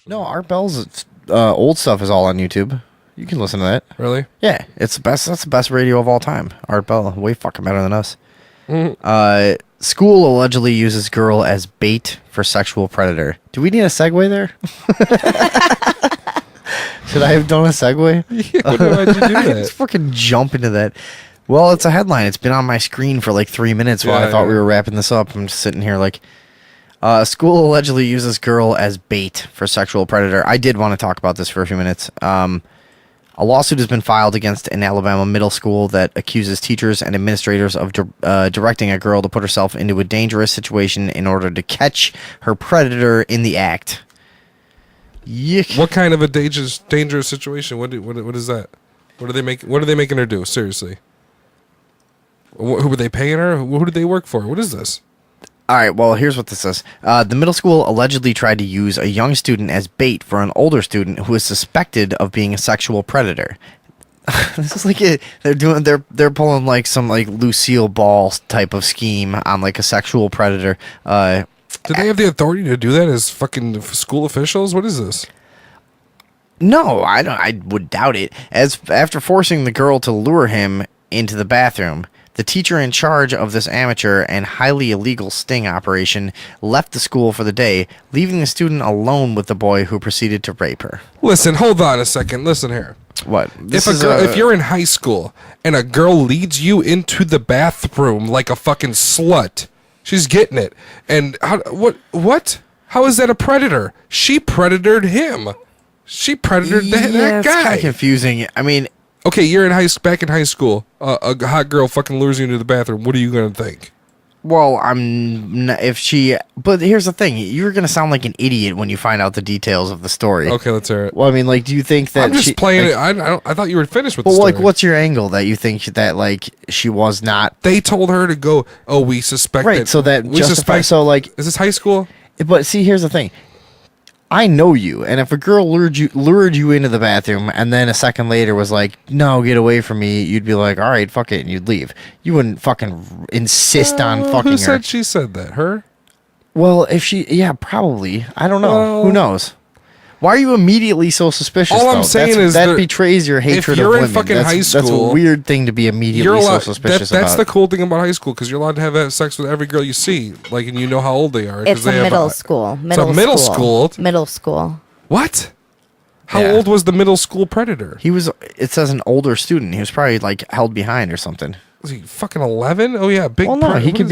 actually. No, Art Bell's old stuff is all on YouTube. You can listen to that. Really? Yeah, it's the best. That's the best radio of all time. Art Bell, way fucking better than us. School allegedly uses girl as bait for sexual predator. Do we need a segue there? Should I have done a segue? Yeah, why'd you do that? Let's fucking jump into that. Well, it's a headline. It's been on my screen for like 3 minutes while I thought we were wrapping this up. I'm just sitting here like, school allegedly uses girl as bait for sexual predator. I did want to talk about this for a few minutes. A lawsuit has been filed against an Alabama middle school that accuses teachers and administrators of directing a girl to put herself into a dangerous situation in order to catch her predator in the act. Yick. What kind of a dangerous situation? What is that? What are they making her do? Seriously. Who were they paying her? Who did they work for? What is this? All right, well, here's what this is. The middle school allegedly tried to use a young student as bait for an older student who is suspected of being a sexual predator. This is like they're pulling like some like Lucille Ball type of scheme on like a sexual predator. Do they have the authority to do that as fucking school officials? What is this? No, I don't. I would doubt it. After forcing the girl to lure him into the bathroom, the teacher in charge of this amateur and highly illegal sting operation left the school for the day, leaving the student alone with the boy who proceeded to rape her. Listen, hold on a second. Listen here. What? If you're in high school and a girl leads you into the bathroom like a fucking slut, she's getting it. And what? How is that a predator? She predatored him. She predatored that guy. It's kind of confusing. I mean, okay, you're back in high school. A hot girl fucking lures you into the bathroom. What are you gonna think? Well, but here's the thing: you're gonna sound like an idiot when you find out the details of the story. Okay, let's hear it. Well, I mean, like, do you think that I'm just playing it? I thought you were finished with the story. Well, like, what's your angle that you think that like she was not? They told her to go. Oh, we suspect. Right. So that we suspect. So like, is this high school? But see, here's the thing. I know you, and if a girl lured you into the bathroom, and then a second later was like, "No, get away from me," you'd be like, "All right, fuck it," and you'd leave. You wouldn't fucking insist on fucking her. Who said she said that? Her? Well, yeah, probably. I don't know. Who knows? Why are you immediately so suspicious? All I'm saying is that betrays your hatred of women. If you're in fucking high school, that's a weird thing to be immediately so suspicious about. That's the cool thing about high school, because you're allowed to have sex with every girl you see, like, and you know how old they are. It's a middle school. Middle school. Middle school. What? How old was the middle school predator? He was. It says an older student. He was probably like held behind or something. Was he fucking 11? Oh yeah, big. Well, no, he could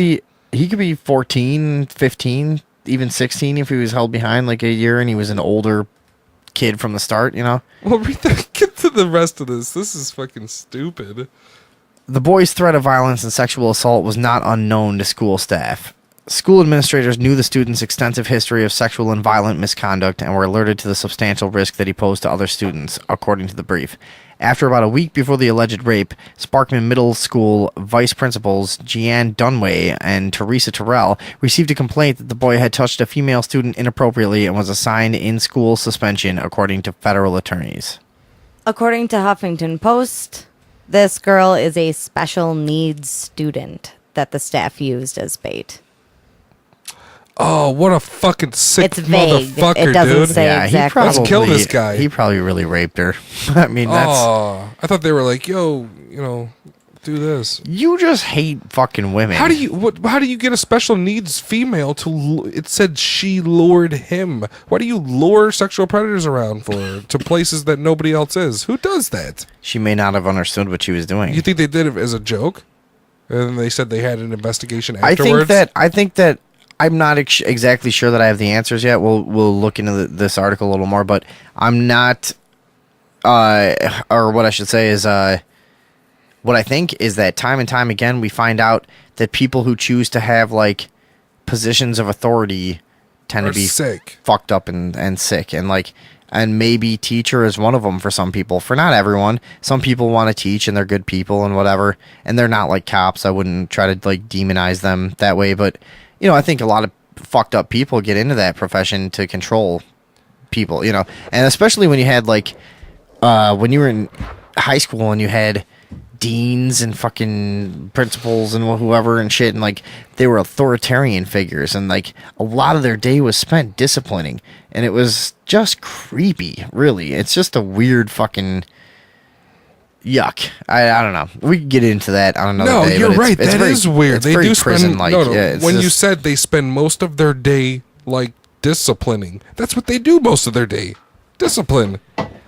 be 14, 15, even 16 if he was held behind like a year and he was an older kid from the start, you know? Well, get to the rest of this. This is fucking stupid. The boy's threat of violence and sexual assault was not unknown to school staff. School administrators knew the student's extensive history of sexual and violent misconduct and were alerted to the substantial risk that he posed to other students, according to the brief. After about a week before the alleged rape, Sparkman Middle School vice principals Jeanne Dunway and Teresa Terrell received a complaint that the boy had touched a female student inappropriately and was assigned in-school suspension, according to federal attorneys. According to Huffington Post, this girl is a special needs student that the staff used as bait. Oh, what a fucking sick it's vague. motherfucker, it doesn't dude. Say exactly. Let's kill this guy. He probably really raped her. I mean, that's... Oh, I thought they were like, yo, do this. You just hate fucking women. How do you get a special needs female to... It said she lured him. Why do you lure sexual predators around to places that nobody else is? Who does that? She may not have understood what she was doing. You think they did it as a joke? And they said they had an investigation afterwards? I think that I'm not exactly sure that I have the answers yet. We'll look into this article a little more, but I'm not, or what I should say is, what I think is that time and time again we find out that people who choose to have like positions of authority tend to be sick, fucked up and sick, and maybe teacher is one of them for some people. For not everyone. Some people want to teach and they're good people and whatever, and they're not like cops. I wouldn't try to like demonize them that way, but I think a lot of fucked up people get into that profession to control people, and especially when you had like, when you were in high school and you had deans and fucking principals and whoever and shit, and like they were authoritarian figures, and like a lot of their day was spent disciplining, and it was just creepy. Really, it's just a weird fucking yuck. I don't know. We could get into that on another day. No, you're but right. It's That very, is weird. It's They very do spend. prison-like. No, no. Yeah, it's When you just- said they spend most of their day like disciplining, that's what they do most of their day. Discipline.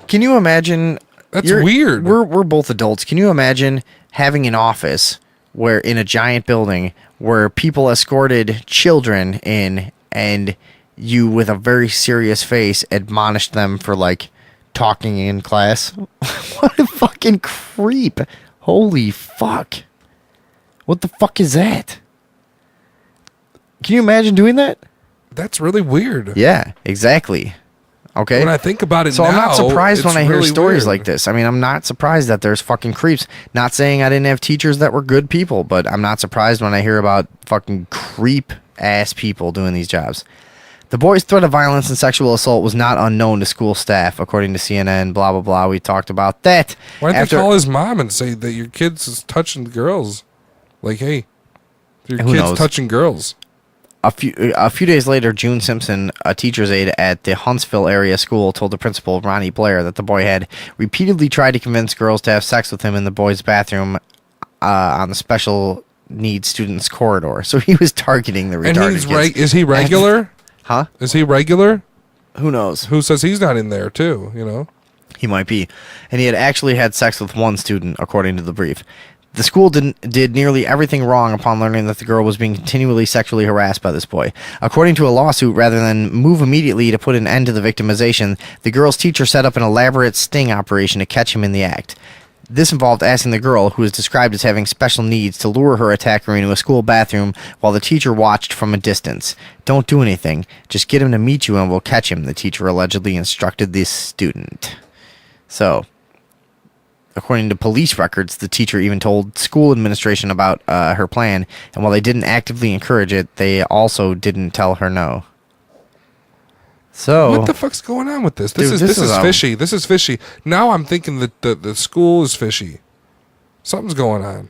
Can you imagine? That's weird. We're both adults. Can you imagine having an office where in a giant building where people escorted children in, and you with a very serious face admonished them for like talking in class? What a fucking creep. Holy fuck. What the fuck is that? Can you imagine doing that? That's really weird. Yeah, exactly. Okay. When I think about it So now, I'm not surprised when it's I hear really stories weird. like this. I mean, I'm not surprised that there's fucking creeps. Not saying I didn't have teachers that were good people, but I'm not surprised when I hear about fucking creep ass people doing these jobs. The boy's threat of violence and sexual assault was not unknown to school staff, according to CNN. Blah blah blah. We talked about that. Why didn't they call his mom and say that your kid's is touching girls? Like, hey, your Who kid's knows? touching girls. A few days later, June Simpson, a teacher's aide at the Huntsville area school, told the principal, Ronnie Blair, that the boy had repeatedly tried to convince girls to have sex with him in the boys' bathroom on the special needs students' corridor. So he was targeting the retarded And he's kids. is he regular? Huh? Is he regular? Who knows? Who says he's not in there too? You know. He might be. And he had actually had sex with one student, according to the brief. The school did nearly everything wrong upon learning that the girl was being continually sexually harassed by this boy. According to a lawsuit, rather than move immediately to put an end to the victimization, the girl's teacher set up an elaborate sting operation to catch him in the act. This involved asking the girl, who is described as having special needs, to lure her attacker into a school bathroom while the teacher watched from a distance. Don't do anything. Just get him to meet you and we'll catch him, the teacher allegedly instructed this student. So, according to police records, the teacher even told school administration about her plan, and while they didn't actively encourage it, they also didn't tell her no. So What the fuck's going on with this? This Dude, is this is, fishy. This is fishy. Now I'm thinking that the school is fishy. Something's going on.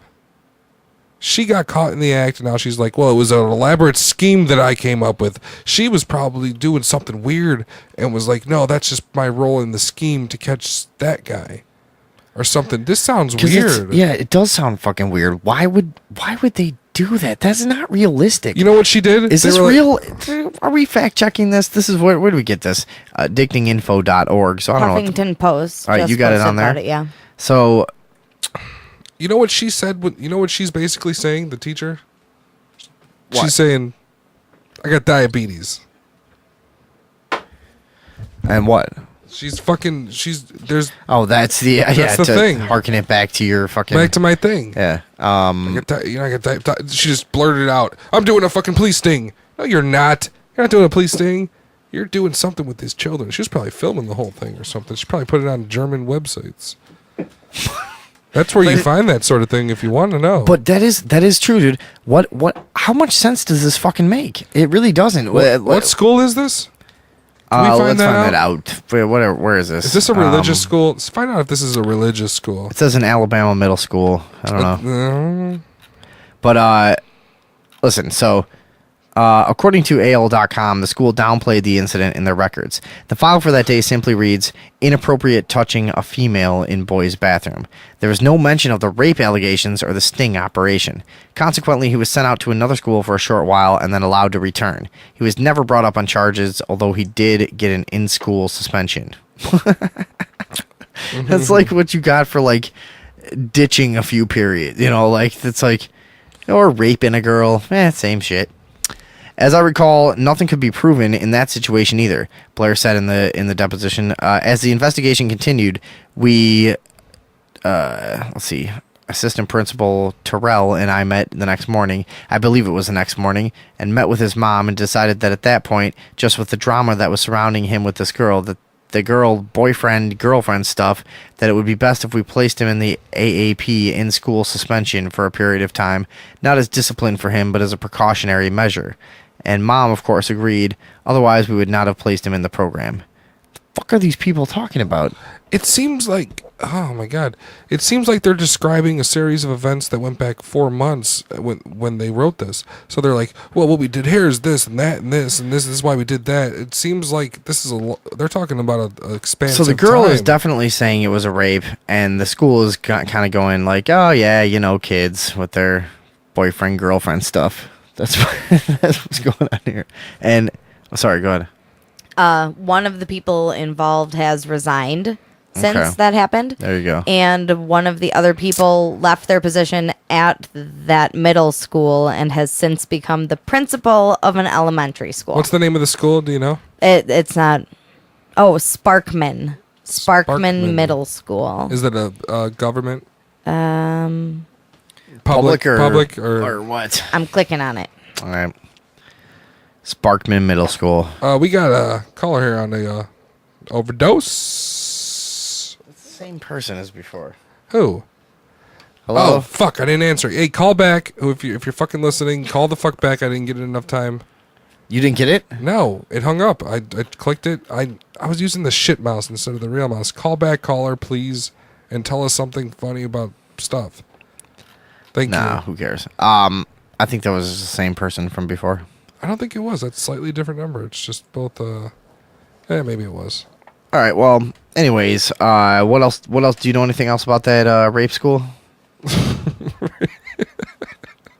She got caught in the act, and now she's like, well, it was an elaborate scheme that I came up with. She was probably doing something weird and was like, no, that's just my role in the scheme to catch that guy. Or something. This sounds 'cause weird. yeah, it does sound fucking weird. Why would they do that? That's not realistic. You know what she did? Is They this were like- real? Are we fact checking this? This is where do we get this? Addictinginfo.org. So I don't know. Huffington Post. All right, just you got it posted on there? about it, yeah. So You know what she said? You know what she's basically saying, the teacher? What? She's saying, I got diabetes. and what? There's Oh, that's the That's the to thing. harken it back to your fucking back to my thing. yeah. She just blurted out, I'm doing a fucking police sting. No, you're not. You're not doing a police sting. You're doing something with these children. She was probably filming the whole thing or something. She probably put it on German websites. That's where you find that sort of thing if you want to know. But that is true, dude. What? How much sense does this fucking make? It really doesn't. What school is this? Can we find let's that find that out. Whatever. Where is this? Is this a religious school? Let's find out if this is a religious school. It says an Alabama middle school. I don't know. Uh, But listen. So, according to AL.com, the school downplayed the incident in their records. The file for that day simply reads, inappropriate touching a female in boy's bathroom. There was no mention of the rape allegations or the sting operation. Consequently, he was sent out to another school for a short while and then allowed to return. He was never brought up on charges, although he did get an in-school suspension. That's like what you got for like ditching a few periods, like it's like, or raping a girl, same shit. As I recall, nothing could be proven in that situation either, Blair said in the deposition. As the investigation continued, we, let's see, assistant principal Terrell and I met the next morning. I believe it was the next morning, and met with his mom and decided that at that point, just with the drama that was surrounding him with this girl, that the girlfriend stuff, that it would be best if we placed him in the AAP in-school suspension for a period of time, not as discipline for him, but as a precautionary measure. And Mom, of course, agreed. Otherwise, we would not have placed him in the program. What the fuck are these people talking about? It seems like, oh my god, it seems like they're describing a series of events that went back 4 months when they wrote this. So they're like, well, what we did here is this and that and this and this is why we did that. It seems like this is they're talking about a expansive So the girl is time. definitely saying it was a rape, and the school is kind of going like, oh yeah, you know, kids with their boyfriend girlfriend stuff. That's that's what's going on here. And sorry, go ahead. One of the people involved has resigned since Okay. that happened. There you go. And one of the other people left their position at that middle school and has since become the principal of an elementary school. What's the name of the school? Do you know? It's not. Oh, Sparkman. Sparkman. Middle School. Is that a government? Public or what? I'm clicking on it. All right. Sparkman Middle School. we got a caller here on the overdose. Same person as before. Who? Hello. Oh fuck! I didn't answer. Hey, call back. If you're fucking listening, call the fuck back. I didn't get it enough time. You didn't get it? No, it hung up. I clicked it. I was using the shit mouse instead of the real mouse. Call back, caller, please, and tell us something funny about stuff. Thank Nah, you. who cares? I think that was the same person from before. I don't think it was. That's a slightly different number. It's just both. Maybe it was. All right. Well, anyways, what else? What else? Do you know anything else about that rape school?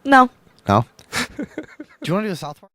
No. No. Do you want to do the South Park?